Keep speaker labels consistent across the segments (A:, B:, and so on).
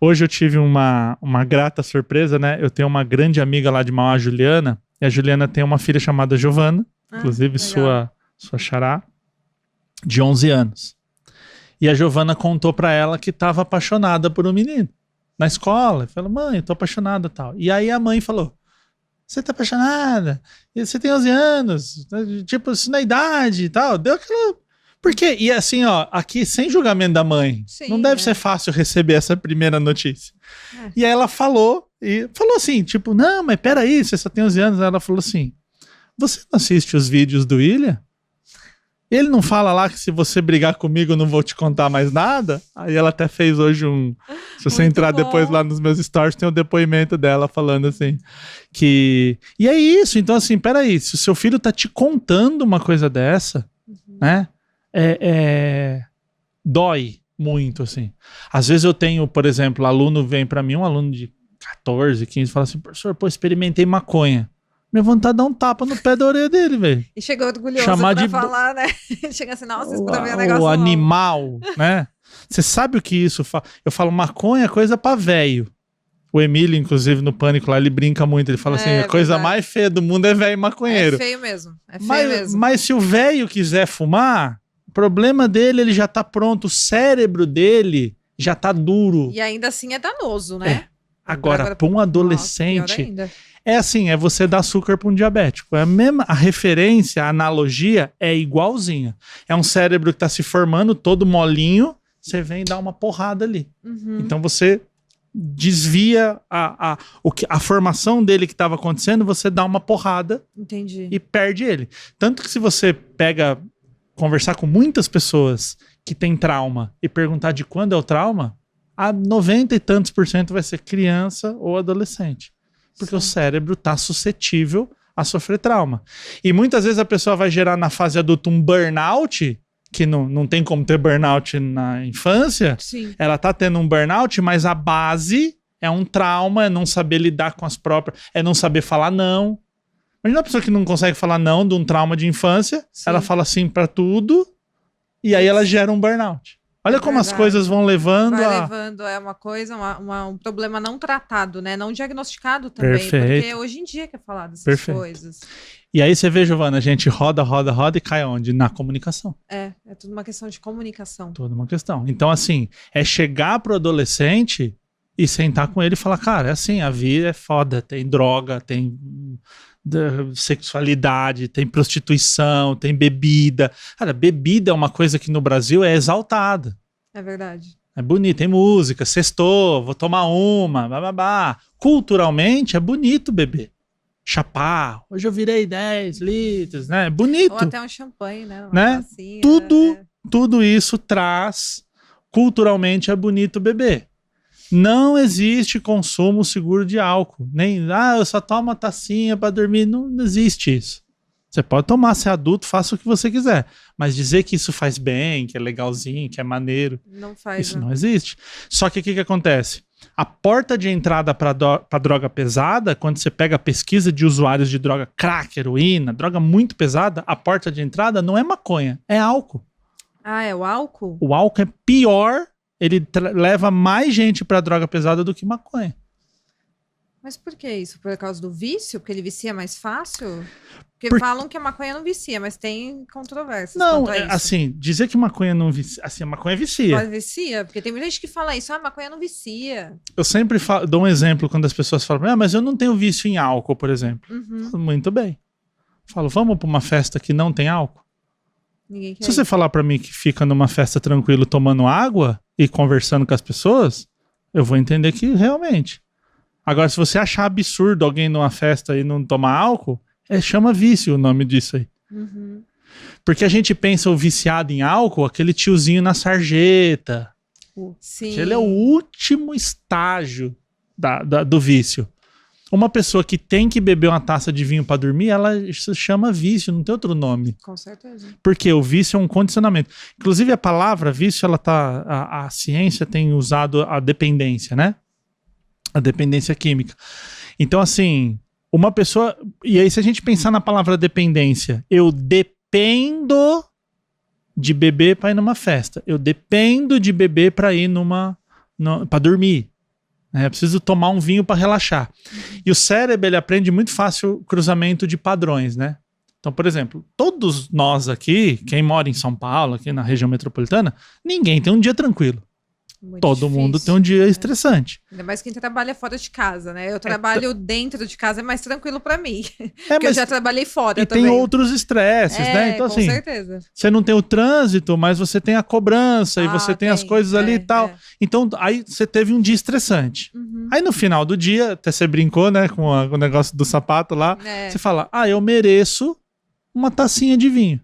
A: Hoje eu tive uma grata surpresa, né? Eu tenho uma grande amiga lá de Mauá, a Juliana, e a Juliana tem uma filha chamada Giovana, inclusive sua xará, de 11 anos. E a Giovana contou pra ela que estava apaixonada por um menino na escola. Falou, mãe, eu tô apaixonada e tal. E aí a mãe falou, você tá apaixonada? Você tem 11 anos, tipo, isso na idade e tal. Deu aquela... Por quê? E assim, ó, aqui sem julgamento da mãe, sim, não deve ser fácil receber essa primeira notícia. E aí ela falou assim, tipo, não, mas peraí, você só tem 11 anos. Aí ela falou assim, você não assiste os vídeos do William? Ele não fala lá que se você brigar comigo eu não vou te contar mais nada? Aí ela até fez hoje se você muito entrar bom. Depois lá nos meus stories, tem o depoimento dela falando assim, que... E é isso, então assim, peraí, se o seu filho tá te contando uma coisa dessa, né? Dói muito, assim. Às vezes eu tenho, por exemplo, aluno vem pra mim, um aluno de 14, 15, fala assim, professor, experimentei maconha. Minha vontade de dar um tapa no pé da orelha dele, velho.
B: E chegou orgulhoso pra falar, né? Chega assim, nossa, isso pra ver um negócio
A: o animal, né? Você sabe o que isso faz? Eu falo, maconha é coisa pra velho. O Emílio, inclusive, no Pânico lá, ele brinca muito. Ele fala assim, a coisa mais feia do mundo é velho maconheiro.
B: É feio mesmo. É feio mesmo.
A: Mas se o velho quiser fumar, o problema dele, ele já tá pronto. O cérebro dele já tá duro.
B: E ainda assim é danoso, né?
A: Agora pra um adolescente... É assim, é você dar açúcar para um diabético. É a referência, a analogia é igualzinha. É um cérebro que está se formando, todo molinho, você vem dar uma porrada ali. Então você desvia a formação dele que estava acontecendo, você dá uma porrada.
B: Entendi.
A: E perde ele. Tanto que se você conversar com muitas pessoas que têm trauma e perguntar de quando é o trauma, a 90 e tantos % vai ser criança ou adolescente. Porque o cérebro está suscetível a sofrer trauma. E muitas vezes a pessoa vai gerar na fase adulta um burnout, que não tem como ter burnout na infância.
B: Sim.
A: Ela está tendo um burnout, mas a base é um trauma, é não saber lidar com as próprias... É não saber falar não. Imagina uma pessoa que não consegue falar não de um trauma de infância, ela fala sim para tudo, e aí ela gera um burnout. Olha como as coisas vão levando
B: é uma coisa, um problema não tratado, né? Não diagnosticado também.
A: Perfeito.
B: Porque hoje em dia que é falado essas coisas.
A: E aí você vê, Giovana, a gente roda e cai onde? Na comunicação.
B: É tudo uma questão de comunicação.
A: Tudo uma questão. Então, assim, é chegar pro adolescente e sentar com ele e falar, cara, é assim, a vida é foda, tem droga, tem... sexualidade, tem prostituição, tem bebida. Cara, bebida é uma coisa que no Brasil é exaltada.
B: É verdade.
A: É bonito, tem música, sextou, vou tomar uma, bababá. Culturalmente é bonito beber. Chapar, hoje eu virei 10 litros, né? É bonito. Ou
B: até um champanhe, né?
A: Tacinha, tudo isso traz, culturalmente é bonito beber. Não existe consumo seguro de álcool. Nem, eu só tomo uma tacinha para dormir. Não existe isso. Você pode tomar, ser adulto, faça o que você quiser. Mas dizer que isso faz bem, que é legalzinho, que é maneiro,
B: não faz,
A: isso não existe. Só que o que acontece? A porta de entrada para droga pesada, quando você pega a pesquisa de usuários de droga crack, heroína, droga muito pesada, a porta de entrada não é maconha, é álcool.
B: Ah, é o álcool?
A: O álcool é pior. Ele leva mais gente pra droga pesada do que maconha.
B: Mas por que isso? Por causa do vício? Porque ele vicia mais fácil? Porque falam que a maconha não vicia, mas tem controvérsias.
A: Não, assim, dizer que maconha não vicia... Assim, a maconha vicia.
B: Mas vicia? Porque tem muita gente que fala isso. Maconha não vicia.
A: Eu sempre dou um exemplo quando as pessoas falam, mas eu não tenho vício em álcool, por exemplo. Muito bem. Falo, vamos pra uma festa que não tem álcool? Se você falar pra mim que fica numa festa tranquilo tomando água e conversando com as pessoas, eu vou entender que realmente. Agora, se você achar absurdo alguém numa festa e não tomar álcool, chama vício o nome disso aí. Porque a gente pensa o viciado em álcool, aquele tiozinho na sarjeta.
B: Sim.
A: Ele é o último estágio do vício. Uma pessoa que tem que beber uma taça de vinho para dormir, ela se chama vício, não tem outro nome.
B: Com certeza.
A: Porque o vício é um condicionamento. Inclusive a palavra vício, a ciência tem usado a dependência, né? A dependência química. Então, assim, uma pessoa... E aí, se a gente pensar na palavra dependência, eu dependo de beber para ir numa festa. Eu dependo de beber para ir para dormir. né? Eu preciso tomar um vinho para relaxar. E o cérebro, ele aprende muito fácil cruzamento de padrões, né? Então, por exemplo, todos nós aqui, quem mora em São Paulo, aqui na região metropolitana, ninguém tem um dia tranquilo.
B: Muito
A: Todo
B: difícil,
A: mundo tem um dia estressante.
B: Ainda mais quem trabalha fora de casa, né? Eu trabalho dentro de casa, é mais tranquilo pra mim. Porque
A: mas
B: eu já trabalhei fora
A: e
B: também.
A: tem outros estresses, né? Então,
B: com
A: assim,
B: certeza.
A: você não tem o trânsito, mas você tem a cobrança e você tem as coisas ali e tal. Então, aí você teve um dia estressante. Aí no final do dia, até você brincou, né, com o negócio do sapato lá, você fala, eu mereço uma tacinha de vinho.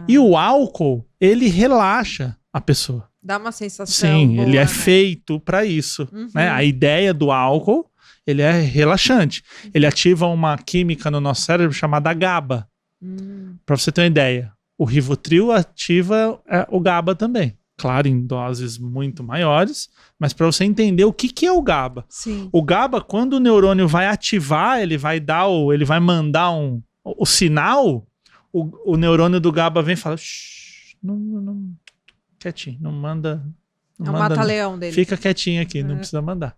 A: E o álcool, ele relaxa a pessoa.
B: Dá uma sensação
A: Sim,
B: boa,
A: ele é
B: né?
A: feito para isso. Né? A ideia do álcool, ele é relaxante. Ele ativa uma química no nosso cérebro chamada GABA. Para você ter uma ideia, o Rivotril ativa o GABA também. Claro, em doses muito maiores, mas para você entender o que é o GABA.
B: Sim.
A: O GABA, quando o neurônio vai ativar, ele vai mandar o sinal, o neurônio do GABA vem e fala, não, quietinho, não manda.
B: É um mata-leão dele.
A: Fica quietinho aqui, não precisa mandar.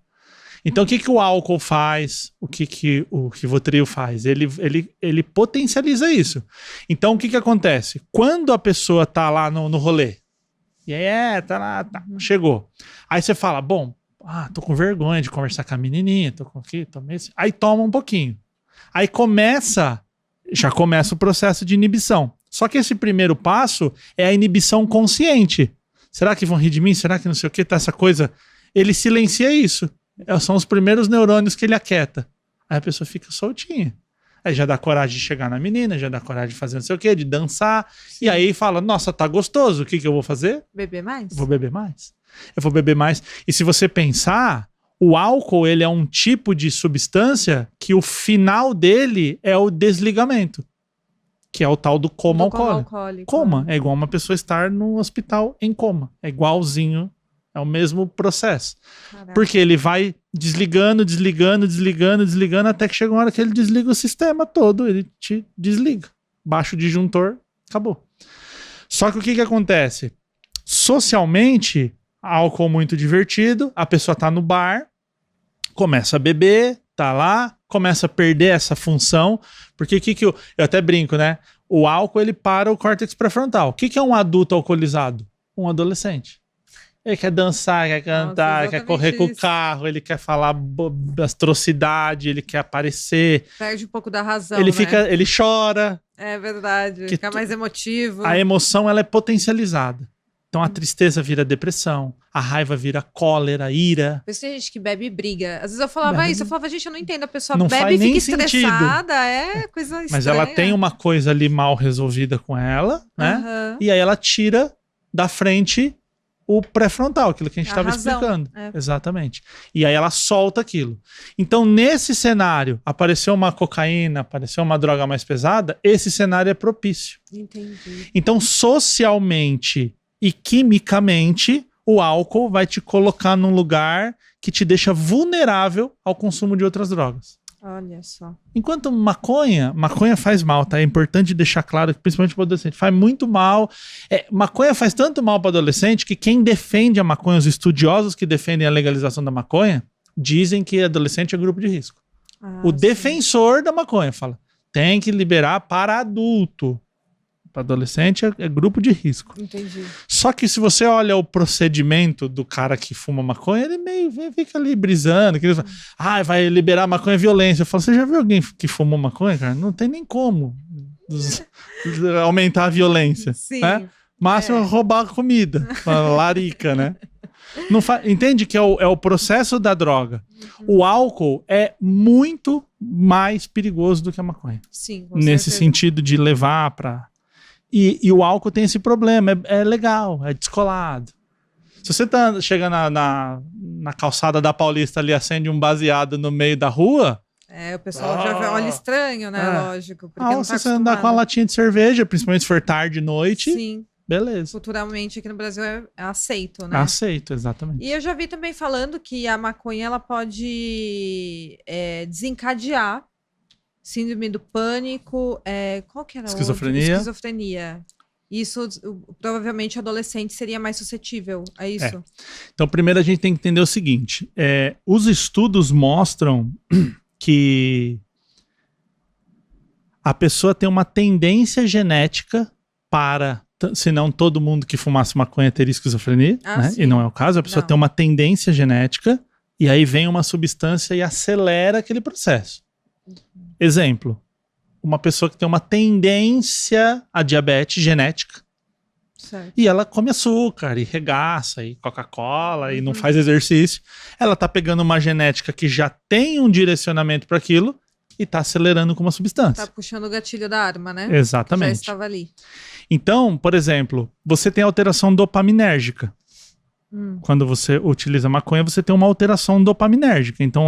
A: Então, o que o álcool faz? O que o Rivotril faz? Ele potencializa isso. Então, o que acontece? Quando a pessoa tá lá no rolê, e aí, tá lá, chegou. Aí você fala, bom, tô com vergonha de conversar com a menininha, tô com aqui, tomei esse. Aí toma um pouquinho. Aí já começa o processo de inibição. Só que esse primeiro passo é a inibição consciente. Será que vão rir de mim? Será que não sei o que? Tá essa coisa. Ele silencia isso. São os primeiros neurônios que ele aquieta. Aí a pessoa fica soltinha. Aí já dá coragem de chegar na menina, já dá coragem de fazer não sei o que, de dançar. Sim. E aí fala, nossa, tá gostoso. O que eu vou fazer?
B: Beber mais?
A: Vou beber mais. Eu vou beber mais. E se você pensar, o álcool, ele é um tipo de substância que o final dele é o desligamento. Que é o tal do coma alcoólico. Coma é igual uma pessoa estar no hospital em coma. É igualzinho, é o mesmo processo. Caraca. Porque ele vai desligando, até que chega uma hora que ele desliga o sistema todo, ele te desliga. Baixa o disjuntor, acabou. Só que o que acontece? Socialmente, álcool muito divertido, a pessoa tá no bar, começa a beber, tá lá, começa a perder essa função, porque eu até brinco, né? O álcool, ele para o córtex pré-frontal. O que é um adulto alcoolizado? Um adolescente. Ele quer dançar, quer cantar, quer correr com o carro, ele quer falar atrocidade, ele quer aparecer.
B: Perde um pouco da razão,
A: ele chora.
B: É verdade, fica mais emotivo.
A: A emoção, ela é potencializada. Então a tristeza vira depressão, a raiva vira cólera, ira.
B: Por isso tem gente que bebe e briga. Às vezes eu falava isso, eu falava, gente, eu não entendo, a pessoa
A: não
B: bebe e fica
A: sentido.
B: estressada, é coisa estranha.
A: Mas ela tem uma coisa ali mal resolvida com ela, né? E aí ela tira da frente o pré-frontal, aquilo que a gente estava explicando. Exatamente. E aí ela solta aquilo. Então, nesse cenário, apareceu uma cocaína, apareceu uma droga mais pesada, esse cenário é propício.
B: Entendi.
A: Então, socialmente e quimicamente, o álcool vai te colocar num lugar que te deixa vulnerável ao consumo de outras drogas.
B: Olha só.
A: Enquanto maconha faz mal, tá? É importante deixar claro, principalmente para o adolescente, faz muito mal. Maconha faz tanto mal para adolescente que quem defende a maconha, os estudiosos que defendem a legalização da maconha, dizem que adolescente é grupo de risco. O defensor da maconha fala, tem que liberar para adulto. Para adolescente é grupo de risco.
B: Entendi.
A: Só que se você olha o procedimento do cara que fuma maconha, ele meio fica ali brisando. Que ele fala, vai liberar maconha é violência. Eu falo, você já viu alguém que fumou maconha, cara? Não tem nem como aumentar a violência.
B: Sim.
A: Né? Máximo é roubar a comida. Larica, né? Entende que é o processo da droga. O álcool é muito mais perigoso do que a maconha.
B: Sim, com
A: nesse
B: certeza.
A: sentido de levar para... E o álcool tem esse problema, é legal, é descolado. Se você chega na calçada da Paulista ali, acende um baseado no meio da rua...
B: O pessoal já olha estranho, né? Lógico. Porque não tá
A: se você andar com uma latinha de cerveja, principalmente se for tarde, noite...
B: Sim.
A: Beleza.
B: Culturalmente aqui no Brasil é aceito, né?
A: Aceito, exatamente.
B: E eu já vi também falando que a maconha ela pode desencadear síndrome do pânico, qual que era?
A: Esquizofrenia.
B: Esquizofrenia. Isso, provavelmente, adolescente seria mais suscetível a isso.
A: Então, primeiro a gente tem que entender o seguinte. Os estudos mostram que a pessoa tem uma tendência genética para... Senão todo mundo que fumasse maconha teria esquizofrenia, né? E não é o caso. A pessoa tem uma tendência genética e aí vem uma substância e acelera aquele processo. Exemplo. Uma pessoa que tem uma tendência a diabetes genética.
B: Certo.
A: E ela come açúcar, e regaça, e Coca-Cola, e não faz exercício. Ela tá pegando uma genética que já tem um direcionamento para aquilo e tá acelerando com uma substância.
B: Tá puxando o gatilho da arma, né?
A: Exatamente.
B: Já estava ali.
A: Então, por exemplo, você tem alteração dopaminérgica. Quando você utiliza maconha, você tem uma alteração dopaminérgica. Então,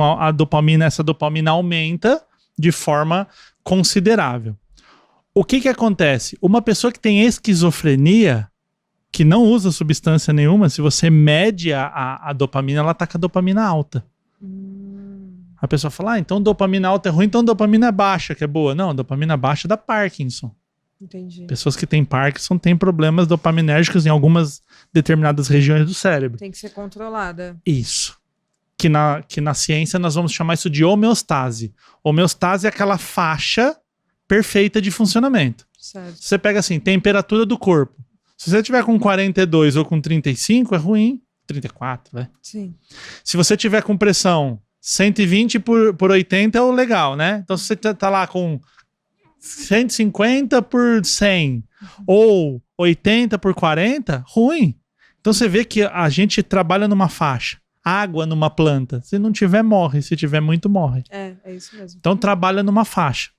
A: essa dopamina aumenta de forma considerável. O que acontece? Uma pessoa que tem esquizofrenia, que não usa substância nenhuma, se você mede a dopamina, ela tá com a dopamina alta. A pessoa fala, então dopamina alta é ruim, então dopamina é baixa, que é boa. Não, dopamina baixa dá Parkinson.
B: Entendi.
A: Pessoas que têm Parkinson têm problemas dopaminérgicos em algumas determinadas regiões do cérebro.
B: Tem que ser controlada.
A: Isso. Que na ciência nós vamos chamar isso de homeostase. Homeostase é aquela faixa perfeita de funcionamento.
B: Certo.
A: Você pega assim, temperatura do corpo. Se você tiver com 42 ou com 35, é ruim. 34, né?
B: Sim.
A: Se você tiver com pressão 120 por 80 é o legal, né? Então se você tá lá com 150 por 100 ou 80 por 40, ruim. Então você vê que a gente trabalha numa faixa. Água numa planta. Se não tiver, morre. Se tiver muito, morre.
B: É isso mesmo.
A: Então trabalha numa faixa.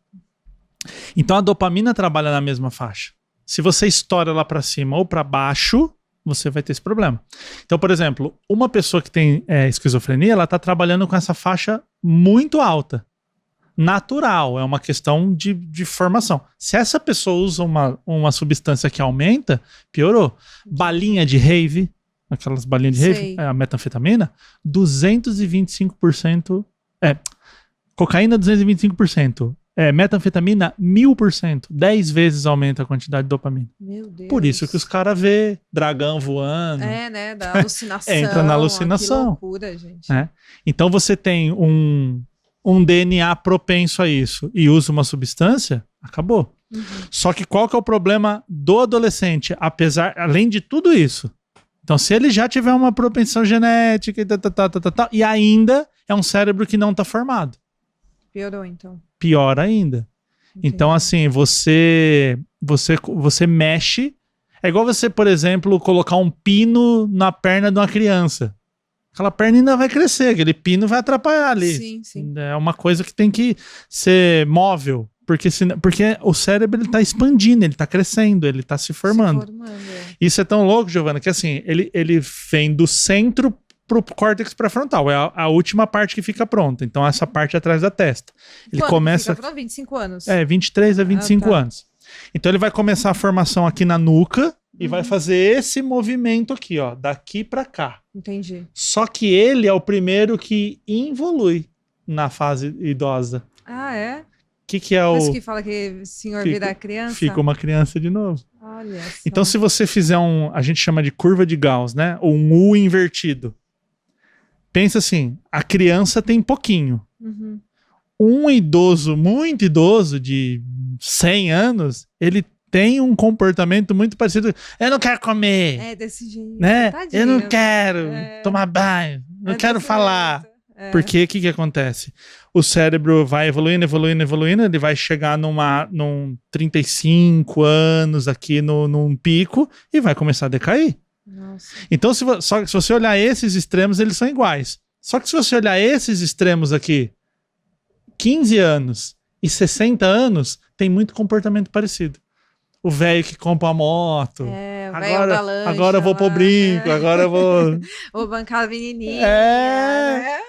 A: Então a dopamina trabalha na mesma faixa. Se você estoura lá para cima ou para baixo, você vai ter esse problema. Então, por exemplo, uma pessoa que tem esquizofrenia, ela está trabalhando com essa faixa muito alta. Natural, é uma questão de formação. Se essa pessoa usa uma substância que aumenta, piorou. Balinha de rave, aquelas balinhas de rave, a metanfetamina, 225%. Cocaína, 225%. Metanfetamina, 1000%. 10 vezes aumenta a quantidade de dopamina.
B: Meu Deus.
A: Por isso que os caras vê dragão voando.
B: Né? Da alucinação.
A: Entra na alucinação.
B: Que loucura, gente.
A: Então você tem um DNA propenso a isso e usa uma substância, acabou. Só que qual que é o problema do adolescente? Além de tudo isso. Então, se ele já tiver uma propensão genética e ainda é um cérebro que não está formado.
B: Piorou, então.
A: Pior ainda. Entendi. Então, assim, você mexe. É igual você, por exemplo, colocar um pino na perna de uma criança. Aquela perna ainda vai crescer, aquele pino vai atrapalhar ali.
B: Sim.
A: É uma coisa que tem que ser móvel. Porque o cérebro está expandindo, ele está crescendo, ele está se formando. Isso é tão louco, Giovana, que assim, ele vem do centro pro córtex pré-frontal. É a última parte que fica pronta. Então, essa parte atrás da testa. Ele começa...
B: Fica pronto? 25 anos.
A: 23 a 25 anos. Então, ele vai começar a formação aqui na nuca e vai fazer esse movimento aqui, ó, daqui para cá.
B: Entendi.
A: Só que ele é o primeiro que evolui na fase idosa.
B: Ah, é?
A: Que é o...
B: Por isso que fala que o senhor vira criança?
A: Fica uma criança de novo.
B: Olha só.
A: Então, se você fizer a gente chama de curva de Gauss, né? Ou um U invertido. Pensa assim, a criança tem pouquinho. Um idoso, muito idoso, de 100 anos, ele tem um comportamento muito parecido. Eu não quero comer.
B: É desse jeito.
A: Né?
B: Tadinho.
A: Eu não quero tomar banho. Não quero falar. Porque o que acontece? O cérebro vai evoluindo, ele vai chegar num 35 anos aqui num pico e vai começar a decair.
B: Nossa.
A: Então, se você olhar esses extremos, eles são iguais. Só que se você olhar esses extremos aqui, 15 anos e 60 anos, tem muito comportamento parecido. O velho que compra a moto. Agora eu vou pro brinco, agora eu vou...
B: Vou bancar a menininha.
A: É...